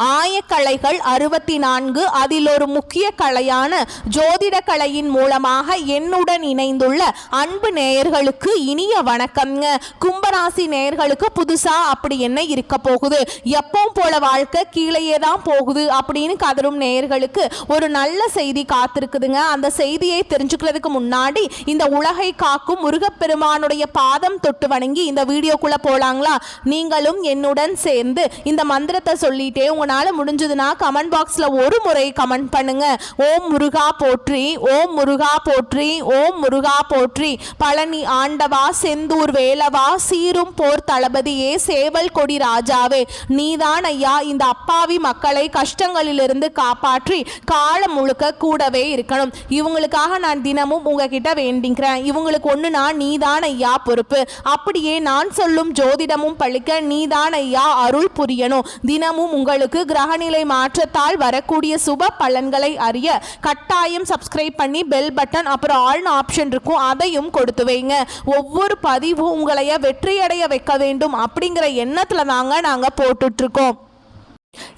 ஆயக்கலைகள் 64, அதில் ஒரு முக்கிய கலையான ஜோதிட கலையின் மூலமாக என்னுடன் இணைந்துள்ள அன்பு நேயர்களுக்கு இனிய வணக்கம்ங்க. கும்பராசி நேயர்களுக்கு புதுசா அப்படி என்ன இருக்க போகுது, எப்பவும் போல வாழ்க்கை கீழேயே தான் போகுது அப்படின்னு கதரும் நேயர்களுக்கு ஒரு நல்ல செய்தி காத்திருக்குதுங்க. அந்த செய்தியை தெரிஞ்சுக்கிறதுக்கு முன்னாடி இந்த உலகை காக்கும் முருகப்பெருமானுடைய பாதம் தொட்டு வணங்கி இந்த வீடியோக்குள்ள போலாங்களா? நீங்களும் என்னுடன் சேர்ந்து இந்த மந்திரத்தை சொல்லிட்டே உங்களால முடிஞ்சதுன்னா கமெண்ட் பாக்ஸ்ல ஒரு முறை கமெண்ட் பண்ணுங்க. ஓம் முருகா போற்றி, ஓம் முருகா போற்றி, ஓம் முருகா போற்றி. பழனி ஆண்டவா, செந்தூர் வேலவா, சீரும் போர் தளபதியே, சேவல் கொடி ராஜாவே, நீதான் ஐயா இந்த அப்பாவி மக்களை கஷ்டங்களிலிருந்து காப்பாற்றி காலம் முழுக்க கூடவே இருக்கணும். இவங்களுக்காக நான் தினமும் உங்ககிட்ட வேண்டிக்கிறேன். இவங்களுக்கு ஒண்ணுனா நீதான் ஐயா பொறுப்பு. அப்படியே நான் சொல்லும் ஜோதிடமும் பழிக்க நீதான் ஐயா அருள் புரியணும். தினமும் உங்களுக்கு கிரகநிலை மாற்றத்தால் வரக்கூடிய சுப பலன்களை அறிய கட்டாயம் சப்ஸ்கிரைப் பண்ணி பெல் பட்டன் அப்புறம் ஆல் ஆப்ஷன் இருக்கும், அதையும் கொடுத்து வைங்க. ஒவ்வொரு பதிவும் உங்களைய வெற்றியடைய வைக்க வேண்டும் அப்படிங்கிற எண்ணத்துல தாங்க நாங்க போட்டுட்டு இருக்கோம்.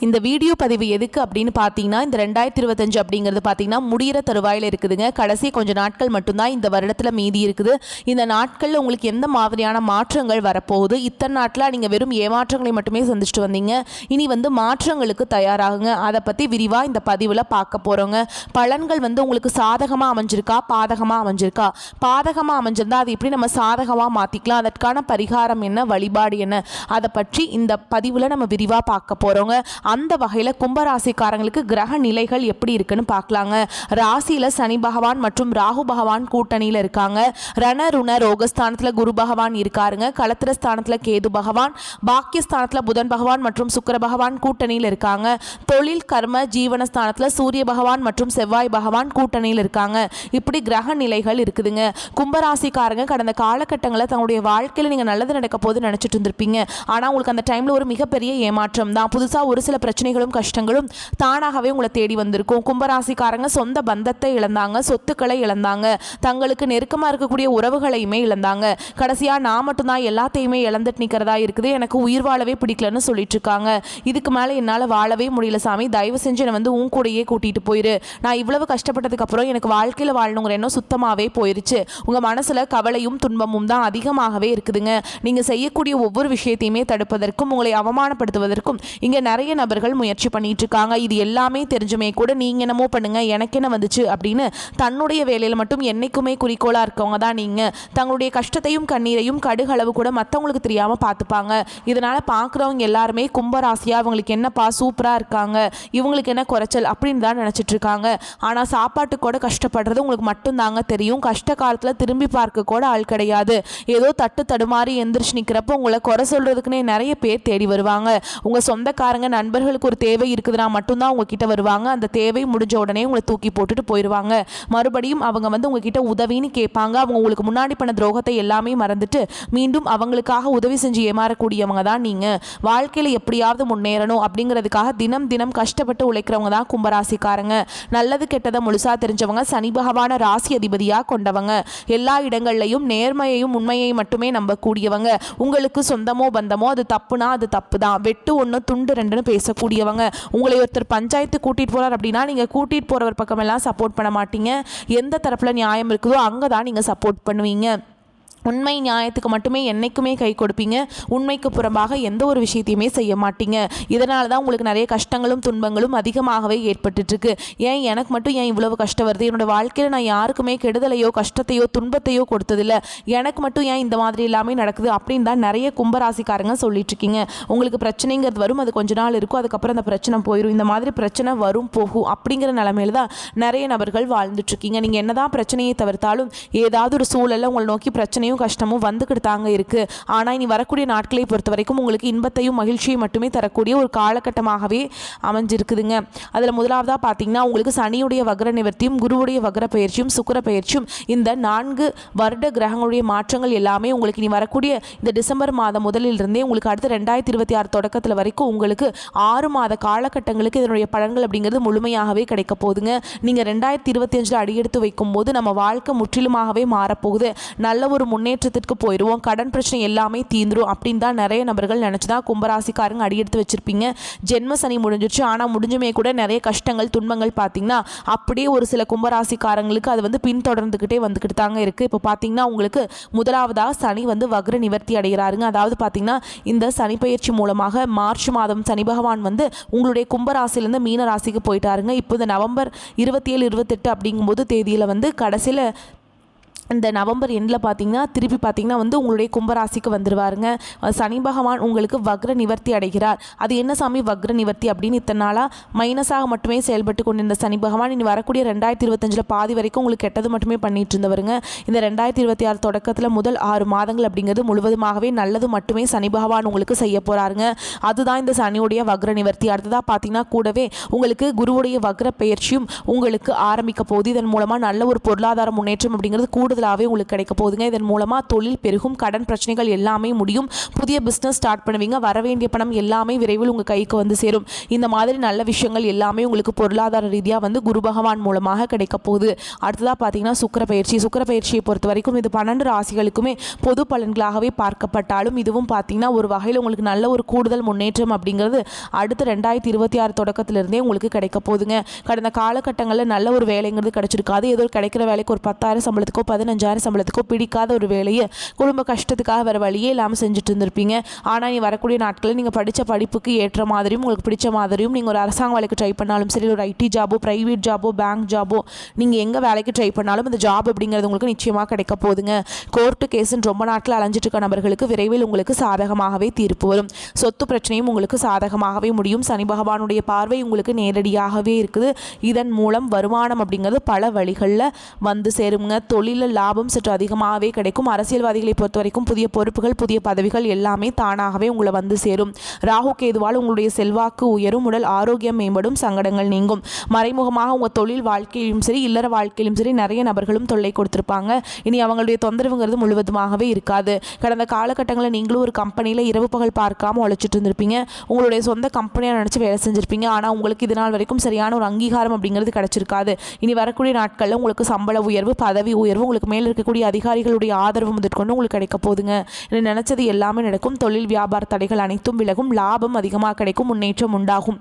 இந்த வீடியோ பதிவு எதுக்கு அப்படின்னு பார்த்தீங்கன்னா, இந்த 2025 அப்படிங்கிறது பார்த்தீங்கன்னா முடிகிற தருவாயில் இருக்குதுங்க. கடைசி கொஞ்சம் நாட்கள் மட்டும்தான் இந்த வருடத்தில் மீதி இருக்குது. இந்த நாட்களில் உங்களுக்கு எந்த மாதிரியான மாற்றங்கள் வரப்போகுது? இத்தனை நாட்டில் நீங்கள் வெறும் ஏமாற்றங்களை மட்டுமே சந்திச்சுட்டு வந்தீங்க. இனி மாற்றங்களுக்கு தயாராகுங்க. அதை பற்றி விரிவாக இந்த பதிவில் பார்க்க போகிறோங்க. பலன்கள் உங்களுக்கு சாதகமாக அமைஞ்சிருக்கா, பாதகமாக அமைஞ்சிருக்கா? பாதகமாக அமைஞ்சிருந்தா அது எப்படி நம்ம சாதகமாக மாற்றிக்கலாம், அதற்கான பரிகாரம் என்ன, வழிபாடு என்ன, அதை பற்றி இந்த பதிவில் நம்ம விரிவாக பார்க்க போகிறோங்க. அந்த வகையில் கும்பராசிக்காரங்களுக்கு கிரக நிலைகள் எப்படி இருக்குன்னு பார்க்கலாங்க. ராசியில சனி பகவான் மற்றும் ராகு பகவான் கூட்டணியில் இருக்காங்க. ரண ருண ரோகஸ்தானத்தில் குரு பகவான் இருக்காருங்க. களத்திரஸ்தானத்தில் கேது பகவான், பாக்கியஸ்தானத்தில் புதன் பகவான் மற்றும் சுக்கிர பகவான் கூட்டணியில் இருக்காங்க. தொழில் கர்ம ஜீவனஸ்தானத்தில் சூரிய பகவான் மற்றும் செவ்வாய் பகவான் கூட்டணியில் இருக்காங்க. இப்படி கிரக நிலைகள் இருக்குதுங்க. கும்பராசிக்காரங்க கடந்த காலகட்டங்களில் தங்களுடைய வாழ்க்கையில் நீங்கள் நல்லது நடக்க போது நினைச்சிட்டு இருந்திருப்பீங்க. ஆனால் உங்களுக்கு அந்த டைமில் ஒரு மிகப்பெரிய ஏமாற்றம் தான். புதுசாக ஒரு சில பிரச்சனைகளும் கஷ்டங்களும் தானாகவே உங்களை தேடி வந்திருக்கும். கும்பராசிக்காரங்க சொந்த பந்தத்தை இழந்தாங்க, சொத்துக்களை இழந்தாங்க, தங்களுக்கு நெருக்கமாக இருக்கக்கூடிய உறவுகளையுமே இழந்தாங்க. கடைசியாக நான் மட்டும்தான் எல்லாத்தையுமே இழந்துட்டு நிற்கிறதா இருக்குது, எனக்கு உயிர் வாழவே பிடிக்கலன்னு சொல்லிட்டு இருக்காங்க. இதுக்கு மேலே என்னால் வாழவே முடியல சாமி, தயவு செஞ்சு என்னை உன் கூடையே கூட்டிகிட்டு போயிரு. நான் இவ்வளவு கஷ்டப்பட்டதுக்கு அப்புறம் எனக்கு வாழ்க்கையில் வாழணுங்கிற எண்ணம் சுத்தமாகவே போயிருச்சு. உங்கள் மனசில் கவலையும் துன்பமும் தான் அதிகமாகவே இருக்குதுங்க. நீங்கள் செய்யக்கூடிய ஒவ்வொரு விஷயத்தையுமே தடுப்பதற்கும் உங்களை அவமானப்படுத்துவதற்கும் இங்கே நிறைய நபர்கள் முயற்சி பண்ணிட்டு இருக்காங்க. இது எல்லாமே தெரிஞ்சுமே கூட நீங்க என்னமோ பண்ணுங்க, எனக்கு என்ன வந்துச்சு அப்படின்னு தன்னுடைய வேலையில மட்டும் என்னைக்குமே குறிக்கோளா இருக்கவங்க தான் நீங்க. தங்களுடைய கஷ்டத்தையும் கண்ணீரையும் கடுகளவு கூட மற்றவங்களுக்கு தெரியாம பார்த்துப்பாங்க. இதனால பார்க்குறவங்க எல்லாருமே கும்பராசியா இவங்களுக்கு என்னப்பா சூப்பரா இருக்காங்க, இவங்களுக்கு என்ன குறைச்சல் அப்படின்னு தான் நினைச்சிட்டு இருக்காங்க. ஆனா சாப்பாட்டு கூட கஷ்டப்படுறது உங்களுக்கு மட்டும் தாங்க தெரியும். கஷ்ட காலத்துல திரும்பி பார்க்க கூட ஆள் கிடையாது. ஏதோ தட்டு தடுமாறி எந்திரிச்சு நிற்கிறப்போ உங்களை குறை சொல்றதுக்குன்னே நிறைய பேர் தேடி வருவாங்க. உங்க சொந்தக்காரங்க நண்பர்களுக்கு ஒரு தேவை இருக்குதுன்னா மட்டும்தான் உங்ககிட்ட வருவாங்க. அந்த தேவை முடிஞ்ச உடனே உங்களை தூக்கி போட்டுட்டு போயிடுவாங்க. மறுபடியும் அவங்க உங்ககிட்ட உதவின்னு கேட்பாங்க. அவங்க உங்களுக்கு முன்னாடி பண்ண துரோகத்தை எல்லாமே மறந்துட்டு மீண்டும் அவங்களுக்காக உதவி செஞ்சு ஏமாறக்கூடியவங்க தான் நீங்க. வாழ்க்கையில எப்படியாவது முன்னேறணும் அப்படிங்கிறதுக்காக தினம் தினம் கஷ்டப்பட்டு உழைக்கிறவங்க தான் கும்பராசிக்காரங்க. நல்லது கெட்டதை முழுசா தெரிஞ்சவங்க, சனி பகவான ராசி அதிபதியாக கொண்டவங்க, எல்லா இடங்கள்லையும் நேர்மையையும் உண்மையை மட்டுமே நம்பக்கூடியவங்க. உங்களுக்கு சொந்தமோ பந்தமோ அது தப்புனா அது தப்பு தான், வெட்டு ஒன்று துண்டு ரெண்டுன்னு பேசக்கூடியவங்க. உங்களை ஒருத்தர் பஞ்சாயத்து கூட்டிட்டு போறார் அப்படின்னா நீங்க கூட்டிட்டு போறவர் பக்கம் எல்லாம் சப்போர்ட் பண்ண மாட்டீங்க. எந்த தரப்புல நியாயம் இருக்குதோ அங்கதான் நீங்க சப்போர்ட் பண்ணுவீங்க. உண்மை நியாயத்துக்கு மட்டுமே என்னைக்குமே கை கொடுப்பீங்க. உண்மைக்கு புறம்பாக எந்த ஒரு விஷயத்தையுமே செய்ய மாட்டீங்க. இதனால தான் உங்களுக்கு நிறைய கஷ்டங்களும் துன்பங்களும் அதிகமாகவே ஏற்பட்டுருக்கு. ஏன் எனக்கு மட்டும் ஏன் இவ்வளவு கஷ்டம் வருது, என்னோட வாழ்க்கையில் நான் யாருக்குமே கெடுதலையோ கஷ்டத்தையோ துன்பத்தையோ கொடுத்ததில்லை, எனக்கு மட்டும் ஏன் இந்த மாதிரி எல்லாமே நடக்குது அப்படின்னு தான் நிறைய கும்பராசிக்காரங்க சொல்லிட்டு இருக்கீங்க. உங்களுக்கு பிரச்சனைங்கிறது வரும், அது கொஞ்ச நாள் இருக்கும், அதுக்கப்புறம் அந்த பிரச்சனை போயிடும். இந்த மாதிரி பிரச்சனை வரும் போகும் அப்படிங்கிற நிலைமையில தான் நிறைய நபர்கள் வாழ்ந்துட்டு இருக்கீங்க. நீங்கள் என்னதான் பிரச்சனையை தவிர்த்தாலும் ஏதாவது ஒரு சூழலில் உங்களை நோக்கி பிரச்சனை கஷ்டமும் வந்துக்கிட்டு தாங்க இருக்கு. ஆனா இனி வரக்கூடிய நாட்களை பொறுத்த வரைக்கும் உங்களுக்கு இன்பத்தையும் மகிழ்ச்சியும் மட்டுமே தரக்கூடிய ஒரு காலகட்டமாகவே அமைஞ்சிருக்குதுங்க. அதுல முதலாவதா பாத்தீங்கன்னா உங்களுக்கு சனியுடைய வக்ர நிவர்த்தியும் குருவுடைய வக்ர பயிற்சியும் சுக்கிர பயிற்சியும் இந்த 4 வருட கிரகங்களுடைய மாற்றங்கள் எல்லாமே உங்களுக்கு இனி வரக்கூடிய இந்த டிசம்பர் மாதம் முதலில் இருந்தே உங்களுக்கு அடுத்த 2026 தொடக்கத்தில் வரைக்கும் உங்களுக்கு 6 மாத காலகட்டங்களுக்கு இதனுடைய பலன்கள் அப்படிங்கிறது முழுமையாகவே கிடைக்க போகுதுங்க. நீங்க 2025 அடியெடுத்து வைக்கும் போது நம்ம வாழ்க்கை முற்றிலுமாகவே மாறப்போகுது. நல்ல ஒரு முன்னேற்றத்திற்கு போயிடுவோம், கடன் பிரச்சனை எல்லாமே தீந்துரும் அப்படின்னு தான் நிறைய நபர்கள் நினச்சி தான் கும்பராசிக்காரங்க அடியெடுத்து வச்சுருப்பீங்க. ஜென்ம சனி முடிஞ்சிருச்சு, ஆனால் முடிஞ்சுமே கூட நிறைய கஷ்டங்கள் துன்பங்கள் பார்த்தீங்கன்னா அப்படியே ஒரு சில கும்பராசிக்காரங்களுக்கு அது வந்து பின்தொடர்ந்துக்கிட்டே வந்துக்கிட்டு தாங்க இருக்குது. இப்போ பார்த்தீங்கன்னா உங்களுக்கு முதலாவதாக சனி வந்து வக்ர நிவர்த்தி அடைகிறாருங்க. அதாவது பார்த்தீங்கன்னா இந்த சனி பயிற்சி மூலமாக மார்ச் மாதம் சனி பகவான் வந்து உங்களுடைய கும்பராசிலேருந்து மீன ராசிக்கு போயிட்டாருங்க. இப்போ இந்த நவம்பர் 27 28 அப்படிங்கும்போது தேதியில் வந்து கடைசியில் இந்த நவம்பர் எண்டில் பார்த்தீங்கன்னா திருப்பி பார்த்தீங்கன்னா வந்து உங்களுடைய கும்பராசிக்கு வந்துடுவாருங்க. சனி பகவான் உங்களுக்கு வக்ர நிவர்த்தி அடைகிறார். அது என்ன சாமி வக்ர நிவர்த்தி அப்படின்னு இத்தனை நாளாக மைனஸாக மட்டுமே செயல்பட்டு கொண்டிருந்த சனி பகவான் இனி வரக்கூடிய 2025 பாதி வரைக்கும் உங்களுக்கு கெட்டது மட்டுமே பண்ணிட்டு இருந்தவருங்க. இந்த 2026 தொடக்கத்தில் முதல் 6 மாதங்கள் அப்படிங்கிறது முழுவதுமாகவே நல்லது மட்டுமே சனி பகவான் உங்களுக்கு செய்ய போகிறாருங்க. அதுதான் இந்த சனியுடைய வக்ர நிவர்த்தி. அடுத்ததாக பார்த்தீங்கன்னா கூடவே உங்களுக்கு குருவுடைய வக்ர பயிற்சியும் உங்களுக்கு ஆரம்பிக்க போகுது. இதன் மூலமாக நல்ல ஒரு பொருளாதார முன்னேற்றம் அப்படிங்கிறது கூடுதலாகவே உங்களுக்கு கிடைக்க போகுதுங்க. இதன் மூலமாக தொழில் பெருகும், கடன் பிரச்சனைகள் எல்லாமே முடியும், புதிய பிஸ்னஸ் ஸ்டார்ட் பண்ணுவீங்க, வர வேண்டிய பணம் எல்லாமே விரைவில் உங்கள் கைக்கு வந்து சேரும். இந்த மாதிரி நல்ல விஷயங்கள் எல்லாமே உங்களுக்கு பொருளாதார ரீதியாக வந்து குரு பகவான் மூலமாக கிடைக்க போகுது. அடுத்ததாக பார்த்தீங்கன்னா சுக்கிர பயிற்சியை பொறுத்த வரைக்கும் இது 12 ராசிகளுக்குமே பொது பலன்களாகவே பார்க்கப்பட்டாலும் இதுவும் பார்த்தீங்கன்னா ஒரு வகையில் உங்களுக்கு நல்ல ஒரு கூடுதல் முன்னேற்றம் அப்படிங்கிறது அடுத்த 2026 தொடக்கத்திலிருந்தே உங்களுக்கு கிடைக்க போகுதுங்க. கடந்த காலகட்டங்களில் நல்ல ஒரு வேலைங்கிறது கிடைச்சிருக்காது. ஏதோ கிடைக்கிற வேலைக்கு ஒரு 10,000 சம்பளத்துக்கோ 15,000 சம்பளத்துக்கோ பிடிக்காத ஒரு வேலையை குடும்ப கஷ்டத்துக்காக வேறு வழியே இல்லாமல் செஞ்சுட்டு இருந்திருப்பீங்க. ஆனால் நீ வரக்கூடிய நாட்களில் நீங்கள் படித்த படிப்புக்கு ஏற்ற மாதிரியும் உங்களுக்கு பிடிச்ச மாதிரியும் நீங்கள் ஒரு அரசாங்க வேலைக்கு ட்ரை பண்ணாலும் சரி, ஒரு ஐடி ஜாபோ, ப்ரைவேட் ஜாபோ, பேங்க் ஜாபோ, நீங்கள் எங்கே வேலைக்கு ட்ரை பண்ணாலும் இந்த ஜாப் அப்படிங்கிறது உங்களுக்கு நிச்சயமாக கிடைக்க போகுதுங்க. கோர்ட்டு கேஸுன்னு ரொம்ப நாட்கள் அலைஞ்சிட்டு இருக்க நபர்களுக்கு விரைவில் உங்களுக்கு சாதகமாகவே தீர்ப்பு வரும். சொத்து பிரச்சனையும் உங்களுக்கு சாதகமாகவே முடியும். சனி பகவானுடைய பார்வை உங்களுக்கு நேரடியாகவே இருக்குது. இதன் மூலம் வருமானம் அப்படிங்கிறது பல வழிகளில் வந்து சேருங்க. தொழிலில் லாபம் சற்று அதிகமாகவே கிடைக்கும். அரசியல்வாதிகளை பொறுத்த வரைக்கும் புதிய பொறுப்புகள், புதிய பதவிகள் எல்லாமே தானாகவே உங்களை வந்து சேரும். ராகு கேதுவால் உங்களுடைய செல்வாக்கு உயரும், உடல் ஆரோக்கியம் மேம்படும், சங்கடங்கள் நீங்கும். மறைமுகமாக உங்கள் தொழில் வாழ்க்கையிலும் சரி, இல்லற வாழ்க்கையிலும் சரி நிறைய நபர்களும் தொல்லை கொடுத்துருப்பாங்க. இனி அவங்களுடைய தொந்தரவுங்கிறது முழுவதுமாகவே இருக்காது. கடந்த காலகட்டங்களில் நீங்களும் ஒரு கம்பெனியில் இரவு பகல் பார்க்காம உழைச்சிட்டு இருந்திருப்பீங்க. உங்களுடைய சொந்த கம்பெனியாக நினச்சி வேலை செஞ்சுருப்பீங்க. ஆனால் உங்களுக்கு இது நாள் வரைக்கும் சரியான ஒரு அங்கீகாரம் அப்படிங்கிறது கிடைச்சிருக்காது. இனி வரக்கூடிய நாட்களில் உங்களுக்கு சம்பள உயர்வு, பதவி உயர்வு, உங்களுக்கு மேலே இருக்கக்கூடிய அதிகாரிகளுடைய ஆதரவு முதற்கொண்டு உங்களுக்கு கிடைக்க போகுதுங்க. நினைச்சது எல்லாமே நடக்கும். தொழில் வியாபார தடைகள் அனைத்தும் விலகும், லாபம் அதிகமாக கிடைக்கும், முன்னேற்றம் உண்டாகும்.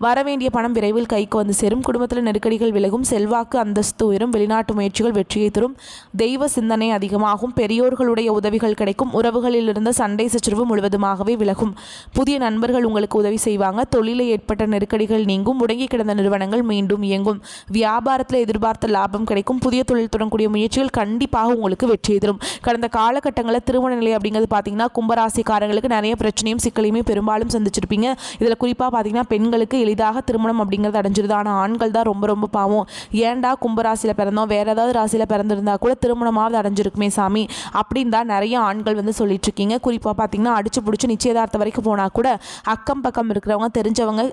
வரவேண்டிய பணம் விரைவில் கைக்கு வந்து சேரும். குடும்பத்தில் நெருக்கடிகள் விலகும், செல்வாக்கு அந்தஸ்து உயரும், வெளிநாட்டு முயற்சிகள் வெற்றியை தரும், தெய்வ சிந்தனை அதிகமாகும், பெரியோர்களுடைய உதவிகள் கிடைக்கும், உறவுகளில் இருந்த சண்டை சச்சரவு முழுவதுமாகவே விலகும், புதிய நண்பர்கள் உங்களுக்கு உதவி செய்வாங்க, தொழிலில் ஏற்பட்ட நெருக்கடிகள் நீங்கும், முடங்கி கிடந்த நிறுவனங்கள் மீண்டும் இயங்கும், வியாபாரத்தில் எதிர்பார்த்த லாபம் கிடைக்கும், புதிய தொழில் தொடங்கக்கூடிய முயற்சிகள் கண்டிப்பாக உங்களுக்கு வெற்றி தரும். கடந்த காலகட்டங்களில் திருமண நிலை அப்படிங்கிறது பார்த்தீங்கன்னா கும்பராசிக்காரங்களுக்கு நிறைய பிரச்சனையும் சிக்கலையுமே பெரும்பாலும் சந்திச்சிருப்பீங்க. இதில் குறிப்பாக பார்த்தீங்கன்னா பெண்களுக்கு எளிதாக திருமணம் அப்படிங்கிறது அடைஞ்சிருது. ஆனால் ஆண்கள் தான் ரொம்ப ரொம்ப பாவம். ஏன்டா கும்பராசியில் பிறந்தோம், வேற ஏதாவது ராசியில் பிறந்திருந்தா கூட திருமணமாவது அடைஞ்சிருக்குமே சாமி அப்படின்னு தான் நிறைய ஆண்கள் வந்து சொல்லிட்டு இருக்கீங்க. குறிப்பாக பார்த்தீங்கன்னா அடிச்சு பிடிச்சி நிச்சயதார்த்தம் வரைக்கும் போனால் கூட அக்கம் பக்கம் இருக்கிறவங்க, தெரிஞ்சவங்க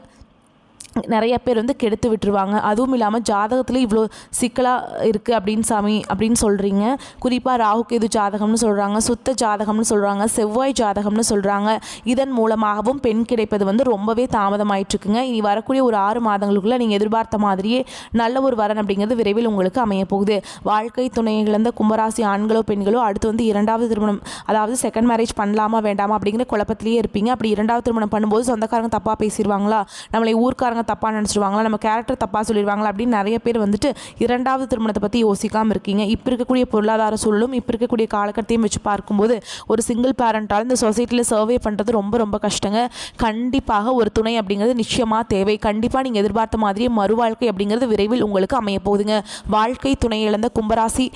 நிறைய பேர் வந்து கெடுத்து விட்டுருவாங்க. அதுவும் இல்லாமல் ஜாதகத்தில் இவ்வளோ சிக்கலாக இருக்குது அப்படின்னு சாமி அப்படின்னு சொல்கிறீங்க. குறிப்பாக ராகு கேது ஜாதகம்னு சொல்கிறாங்க, சுத்த ஜாதகம்னு சொல்கிறாங்க, செவ்வாய் ஜாதகம்னு சொல்கிறாங்க. இதன் மூலமாகவும் பெண் கிடைப்பது வந்து ரொம்பவே தாமதமாயிட்டுருக்குங்க. இனி வரக்கூடிய ஒரு 6 மாதங்களுக்குள்ளே நீங்கள் எதிர்பார்த்த மாதிரியே நல்ல ஒரு வரன் அப்படிங்கிறது விரைவில் உங்களுக்கு அமைய போகுது. வாழ்க்கை துணை இழந்த கும்பராசி ஆண்களோ பெண்களோ அடுத்து வந்து 2வது திருமணம், அதாவது செகண்ட் மேரேஜ் பண்ணலாமா வேண்டாமா அப்படிங்கிற குழப்பத்திலேயே இருப்பீங்க. அப்படி 2வது திருமணம் பண்ணும்போது சொந்தக்காரங்க தப்பாக பேசிடுவாங்களா, நம்மளை ஊர்க்காரங்க தப்பாக நினச்சிடுவாங்களா, நம்ம கேரக்டர் தப்பாக சொல்லிடுவாங்களா அப்படின்னு நிறைய பேர் வந்துட்டு 2வது திருமணத்தை பற்றி யோசிக்காமல் இருக்கீங்க. இப்போ இருக்கக்கூடிய பொருளாதார சூழலும் இப்போ இருக்கக்கூடிய காலகட்டத்தையும் வச்சு பார்க்கும்போது ஒரு சிங்கிள் பேரண்டால் இந்த சொசைட்டியில் சர்வே பண்ணுறது ரொம்ப ரொம்ப கஷ்டங்க. கண்டிப்பாக ஒரு துணை அப்படிங்கிறது நிச்சயமாக தேவை. கண்டிப்பாக நீங்கள் எதிர்பார்த்த மாதிரியே மறுவாழ்க்கை அப்படிங்கிறது விரைவில் உங்களுக்கு அமைய போகுதுங்க. வாழ்க்கை துணை இழந்த கும்பராசி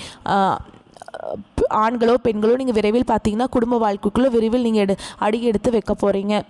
ஆண்களோ பெண்களோ நீங்கள் விரைவில் பார்த்தீங்கன்னா குடும்ப வாழ்க்கைக்குள்ளே விரைவில் நீங்கள் அடி எடுத்து வைக்க போகிறீங்க.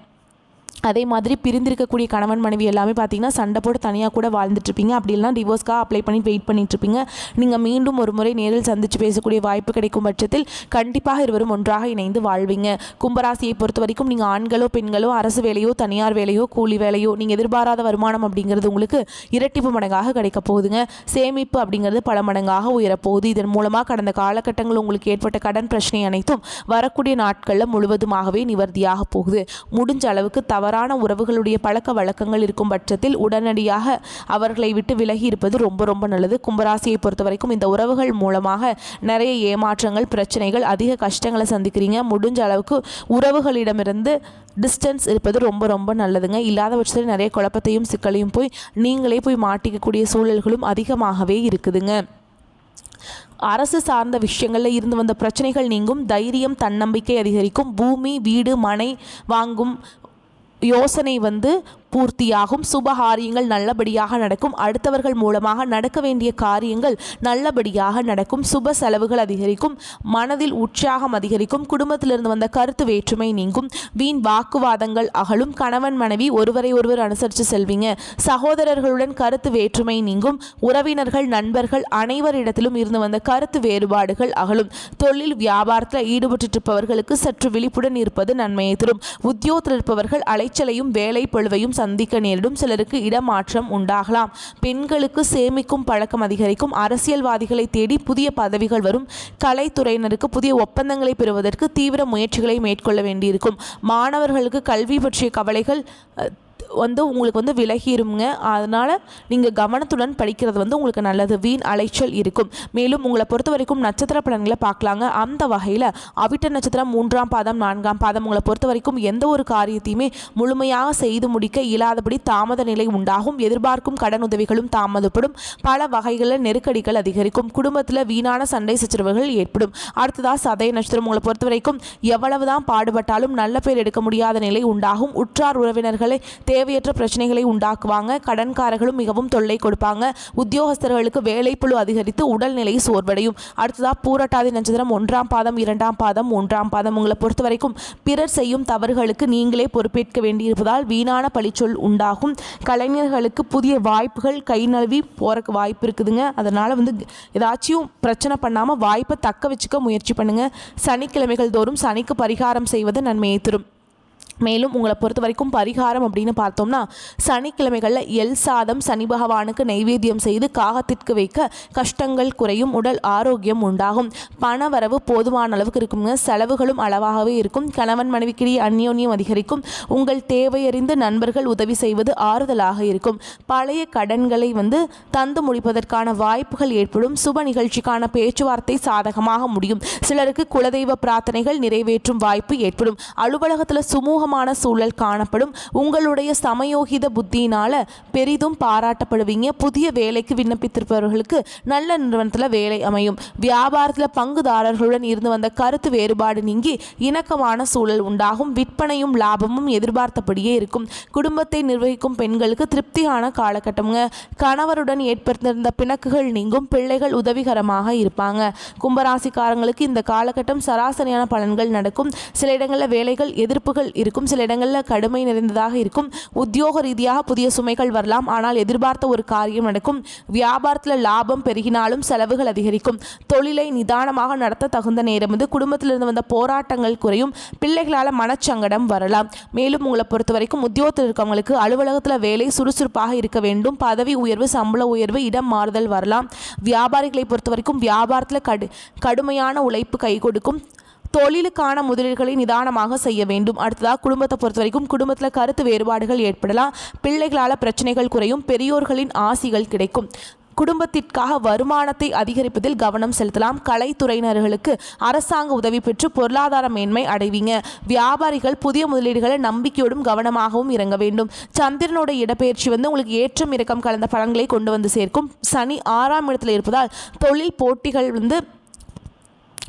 அதே மாதிரி பிரிந்திருக்கக்கூடிய கணவன் மனைவி எல்லாமே பார்த்தீங்கன்னா சண்டை போட்டு தனியாக கூட வாழ்ந்துட்டுருப்பீங்க. அப்படி இல்லைனா டிவோர்ஸ்க்காக அப்ளை பண்ணி வெயிட் பண்ணிட்டுருப்பீங்க. நீங்கள் மீண்டும் ஒரு முறை நேரில் சந்தித்து பேசக்கூடிய வாய்ப்பு கிடைக்கும் பட்சத்தில் கண்டிப்பாக இருவரும் ஒன்றாக இணைந்து வாழ்வீங்க. கும்பராசியை பொறுத்த வரைக்கும் நீங்கள் ஆண்களோ பெண்களோ அரசு வேலையோ தனியார் வேலையோ கூலி வேலையோ நீங்கள் எதிர்பாராத வருமானம் அப்படிங்கிறது உங்களுக்கு இரட்டிப்பு மடங்காக கிடைக்க போகுதுங்க. சேமிப்பு அப்படிங்கிறது பல மடங்காக உயரப்போகுது. இதன் மூலமாக கடந்த காலகட்டங்கள் உங்களுக்கு ஏற்பட்ட கடன் பிரச்சனை அனைத்தும் வரக்கூடிய நாட்களில் முழுவதுமாகவே நிவர்த்தியாக போகுது. முடிஞ்ச அளவுக்கு தவறான உறவுகளுடைய பழக்க வழக்கங்கள் இருக்கும் பட்சத்தில் உடனடியாக அவர்களை விட்டு விலகி இருப்பது ரொம்ப ரொம்ப நல்லது. கும்பராசியை பொறுத்த வரைக்கும் இந்த உறவுகள் மூலமாக நிறைய ஏமாற்றங்கள், பிரச்சனைகள், அதிக கஷ்டங்களை சந்திக்கிறீங்க. முடிஞ்ச அளவுக்கு உறவுகளிடமிருந்து டிஸ்டன்ஸ் இருப்பது ரொம்ப ரொம்ப நல்லதுங்க. இல்லாத பட்சத்தில் நிறைய குழப்பத்தையும் சிக்கலையும் நீங்களே போய் மாட்டிக்கக்கூடிய சூழல்களும் அதிகமாகவே இருக்குதுங்க. அரசு சார்ந்த விஷயங்களில் இருந்து வந்த பிரச்சனைகள் நீங்கும். தைரியம், தன்னம்பிக்கை அதிகரிக்கும். பூமி, வீடு, மனை வாங்கும் யோசனை பூர்த்தியாகும். சுபகாரியங்கள் நல்லபடியாக நடக்கும். அடுத்தவர்கள் மூலமாக நடக்க வேண்டிய காரியங்கள் நல்லபடியாக நடக்கும். சுப செலவுகள் அதிகரிக்கும். மனதில் உற்சாகம் அதிகரிக்கும். குடும்பத்திலிருந்து வந்த கருத்து வேற்றுமை நீங்கும். வீண் வாக்குவாதங்கள் அகலும். கணவன் மனைவி ஒருவரை ஒருவர் அனுசரித்து செல்வீங்க. சகோதரர்களுடன் கருத்து வேற்றுமை நீங்கும். உறவினர்கள், நண்பர்கள் அனைவரிடத்திலும் இருந்து வந்த கருத்து வேறுபாடுகள் அகலும். தொழில் வியாபாரத்தில் ஈடுபட்டு இருப்பவர்களுக்கு சற்று விழிப்புடன் இருப்பது நன்மையை தரும். உத்தியோகத்தில் இருப்பவர்கள் அலைச்சலையும் வேலை பழுவையும் சந்திக்க நேரிடும். சிலருக்கு இடமாற்றம் உண்டாகலாம். பெண்களுக்கு சேமிக்கும் பழக்கம் அதிகரிக்கும். அரசியல்வாதிகளை தேடி புதிய பதவிகள் வரும். கலைத்துறையினருக்கு புதிய ஒப்பந்தங்களை பெறுவதற்கு தீவிர முயற்சிகளை மேற்கொள்ள வேண்டியிருக்கும். மாணவர்களுக்கு கல்வி பற்றிய கவலைகள் உங்களுக்கு விலகிருங்க. அதனால் நீங்கள் கவனத்துடன் படிக்கிறது உங்களுக்கு நல்லது. வீண் அலைச்சல் இருக்கும். மேலும் உங்களை பொறுத்த வரைக்கும் நட்சத்திர பலன்களை பார்க்கலாங்க. அந்த வகையில் அவிட்ட நட்சத்திரம் 3ஆம் பாதம் 4ஆம் பாதம் உங்களை பொறுத்த வரைக்கும் எந்த ஒரு காரியத்தையுமே முழுமையாக செய்து முடிக்க இயலாதபடி தாமத நிலை உண்டாகும். எதிர்பார்க்கும் கடன் உதவிகளும் தாமதப்படும். பல வகைகளில் நெருக்கடிகள் அதிகரிக்கும். குடும்பத்தில் வீணான சண்டை சச்சரவுகள் ஏற்படும். அடுத்ததாக சதய நட்சத்திரம் உங்களை பொறுத்த வரைக்கும் எவ்வளவுதான் பாடுபட்டாலும் நல்ல பேர் எடுக்க முடியாத நிலை உண்டாகும். உற்றார் உறவினர்களை தேவையற்ற பிரச்சனைகளை உண்டாக்குவாங்க. கடன்காரர்களும் மிகவும் தொல்லை கொடுப்பாங்க. உத்தியோகஸ்தர்களுக்கு வேலைப்பளு அதிகரித்து உடல்நிலை சோர்வடையும். அடுத்ததாக பூரட்டாதி நட்சத்திரம் 1ஆம் பாதம் 2ஆம் பாதம் 3ஆம் பாதம் உங்களை பொறுத்த வரைக்கும் பிறர் செய்யும் தவறுகளுக்கு நீங்களே பொறுப்பேற்க வேண்டியிருப்பதால் வீணான பழிச்சொல் உண்டாகும். கலைஞர்களுக்கு புதிய வாய்ப்புகள் கை நழுவி போறக்கு வாய்ப்பு இருக்குதுங்க. அதனால் ஏதாச்சும் பிரச்சனை பண்ணாமல் வாய்ப்பை தக்க வச்சுக்க முயற்சி பண்ணுங்க. சனிக்கிழமைகள் தோறும் சனிக்கு பரிகாரம் செய்வது நன்மையை தரும். மேலும் உங்களை பொறுத்த வரைக்கும் பரிகாரம் அப்படின்னு பார்த்தோம்னா சனிக்கிழமைகளில் எல் சாதம் சனி பகவானுக்கு நைவேத்தியம் செய்து காகத்திற்கு வைக்க கஷ்டங்கள் குறையும். உடல் ஆரோக்கியம் உண்டாகும். பண வரவு போதுமான அளவுக்கு இருக்குங்க. செலவுகளும் அளவாகவே இருக்கும். கணவன் மனைவிக்கிடையே அந்யோன்யம் அதிகரிக்கும். உங்கள் தேவையறிந்து நண்பர்கள் உதவி செய்வது ஆறுதலாக இருக்கும். பழைய கடன்களை தந்து முடிப்பதற்கான வாய்ப்புகள் ஏற்படும். சுப நிகழ்ச்சிக்கான பேச்சுவார்த்தை சாதகமாக முடியும். சிலருக்கு குலதெய்வ பிரார்த்தனைகள் நிறைவேற்றும் வாய்ப்பு ஏற்படும். அலுவலகத்தில் சுமூக சூழல் காணப்படும். உங்களுடைய சமயோகித புத்தியினால பெரிதும் பாராட்டப்படுவீங்க. புதிய வேலைக்கு விண்ணப்பித்திருப்பவர்களுக்கு நல்ல நிறுவனத்தில் வேலை அமையும். வியாபாரத்தில் பங்குதாரர்களுடன் இருந்து வந்த கருத்து வேறுபாடு நீங்கி இணக்கமான சூழல் உண்டாகும். விற்பனையும் லாபமும் எதிர்பார்த்தபடியே இருக்கும். குடும்பத்தை நிர்வகிக்கும் பெண்களுக்கு திருப்தியான காலகட்டம்ங்க. கணவருடன் ஏற்பட்டிருந்த பிணக்குகள் நீங்கும். பிள்ளைகள் உதவிகரமாக இருப்பாங்க. கும்பராசிக்காரங்களுக்கு இந்த காலகட்டம் சராசரியான பலன்கள் நடக்கும். சில இடங்களில் வேலைகள் எதிர்ப்புகள் இருக்கும். சில இடங்களில் கடுமை நிறைந்ததாக இருக்கும். உத்தியோக ரீதியாக புதிய சுமைகள் வரலாம். ஆனால் எதிர்பார்த்த ஒரு காரியம் நடக்கும். வியாபாரத்தில் லாபம் பெருகினாலும் செலவுகள் அதிகரிக்கும். தொழிலை நிதானமாக நடத்த தகுந்த நேரம் குடும்பத்திலிருந்து வந்த போராட்டங்கள் குறையும். பிள்ளைகளால் மனச்சங்கடம் வரலாம். மேலும் உங்களை பொறுத்த வரைக்கும் உத்தியோகத்தில் இருக்கவங்களுக்கு அலுவலகத்தில் வேலை சுறுசுறுப்பாக இருக்க வேண்டும். பதவி உயர்வு, சம்பள உயர்வு, இடம் மாறுதல் வரலாம். வியாபாரிகளை பொறுத்த வரைக்கும் வியாபாரத்தில் கடுமையான உழைப்பு கை கொடுக்கும். தொழிலுக்கான முதலீடுகளை நிதானமாக செய்ய வேண்டும். அடுத்ததாக குடும்பத்தை பொறுத்த வரைக்கும் குடும்பத்தில் கருத்து வேறுபாடுகள் ஏற்படலாம். பிள்ளைகளால் பிரச்சனைகள் குறையும். பெரியோர்களின் ஆசிகள் கிடைக்கும். குடும்பத்திற்காக வருமானத்தை அதிகரிப்பதில் கவனம் செலுத்தலாம். கலைத்துறையினர்களுக்கு அரசாங்க உதவி பெற்று பொருளாதார மேன்மை அடைவீங்க. வியாபாரிகள் புதிய முதலீடுகளை நம்பிக்கையோடும் கவனமாகவும் இறங்க வேண்டும். சந்திரனோட இடப்பெயர்ச்சி உங்களுக்கு ஏற்றம் இறக்கம் கலந்த பலன்களை கொண்டு சேர்க்கும். சனி 6ஆம் இடத்தில் இருப்பதால் தொழில் போட்டிகள்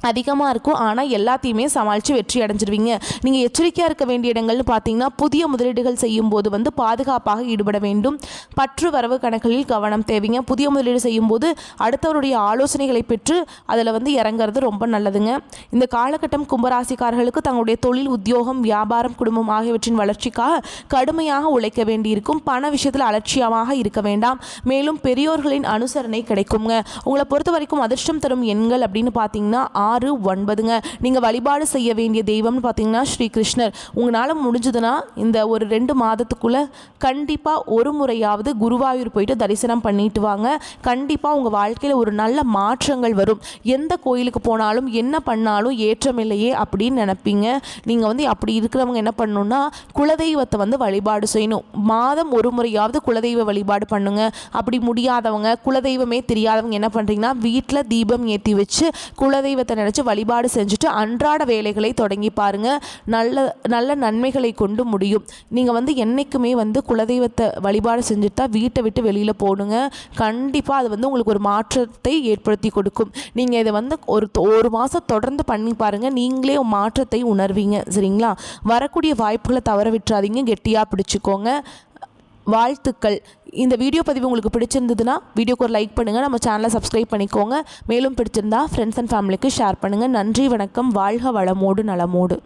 அதிகமாக இருக்கும். ஆனால் எல்லாத்தையுமே சமாளித்து வெற்றி அடைஞ்சிருவீங்க. நீங்கள் எச்சரிக்கையாக இருக்க வேண்டிய இடங்கள்னு பார்த்தீங்கன்னா புதிய முதலீடுகள் செய்யும் போது பாதுகாப்பாக ஈடுபட வேண்டும். பற்று வரவு கணக்குகளில் கவனம் தேவைங்க. புதிய முதலீடு செய்யும்போது அடுத்தவருடைய ஆலோசனைகளை பெற்று அதில் இறங்குறது ரொம்ப நல்லதுங்க. இந்த காலகட்டம் கும்பராசிக்காரர்களுக்கு தங்களுடைய தொழில், உத்தியோகம், வியாபாரம், குடும்பம் ஆகியவற்றின் வளர்ச்சிக்காக கடுமையாக உழைக்க வேண்டியிருக்கும். பண விஷயத்தில் அலட்சியமாக இருக்க வேண்டாம். மேலும் பெரியோர்களின் அனுசரணை கிடைக்குங்க. உங்களை பொறுத்த வரைக்கும் அதிர்ஷ்டம் தரும் எண்கள் அப்படின்னு பார்த்தீங்கன்னா 6-9ங்க. நீங்கள் வழிபாடு செய்ய வேண்டிய தெய்வம்னு பார்த்தீங்கன்னா ஸ்ரீ கிருஷ்ணர். உங்களால் முடிஞ்சதுன்னா இந்த ஒரு 2 மாதத்துக்குள்ளே கண்டிப்பாக ஒரு முறையாவது குருவாயூர் போயிட்டு தரிசனம் பண்ணிட்டு வாங்க. கண்டிப்பாக உங்கள் வாழ்க்கையில் ஒரு நல்ல மாற்றங்கள் வரும். எந்த கோயிலுக்கு போனாலும் என்ன பண்ணாலும் ஏற்றம் இல்லையே அப்படின்னு நினைப்பீங்க. நீங்கள் வந்து அப்படி இருக்கிறவங்க என்ன பண்ணணும்னா குலதெய்வத்தை வந்து வழிபாடு செய்யணும். மாதம் ஒரு முறையாவது குலதெய்வ வழிபாடு பண்ணுங்க. அப்படி முடியாதவங்க, குலதெய்வமே தெரியாதவங்க என்ன பண்ணுறீங்கன்னா வீட்டில் தீபம் ஏற்றி வச்சு குலதெய்வத்தை நினச்சி வழிபாடு செஞ்சுட்டு அன்றாட வேலைகளை தொடங்கி பாருங்கள். நல்ல நல்ல நன்மைகளை கொண்டு முடியும். நீங்கள் வந்து என்றைக்குமே வந்து குலதெய்வத்தை வழிபாடு செஞ்சுட்டு தான் வீட்டை விட்டு வெளியில் போடுங்க. கண்டிப்பாக அது வந்து உங்களுக்கு ஒரு மாற்றத்தை ஏற்படுத்தி கொடுக்கும். நீங்கள் இதை வந்து ஒரு மாதம் தொடர்ந்து பண்ணி பாருங்கள். நீங்களே மாற்றத்தை உணர்வீங்க. சரிங்களா? வரக்கூடிய வாய்ப்புகளை தவற விட்டுறாதீங்க. கெட்டியாக பிடிச்சிக்கோங்க. வாழ்த்துக்கள். இந்த வீடியோ பதிவு உங்களுக்கு பிடிச்சிருந்ததுன்னா வீடியோக்கு ஒரு லைக் பண்ணுங்கள். நம்ம சேனலை சப்ஸ்கிரைப் பண்ணிக்கோங்க. மேலும் பிடிச்சிருந்தா ஃப்ரெண்ட்ஸ் அண்ட் ஃபேமிலிக்கு ஷேர் பண்ணுங்கள். நன்றி, வணக்கம். வாழ்க வளமோடு நலமோடு.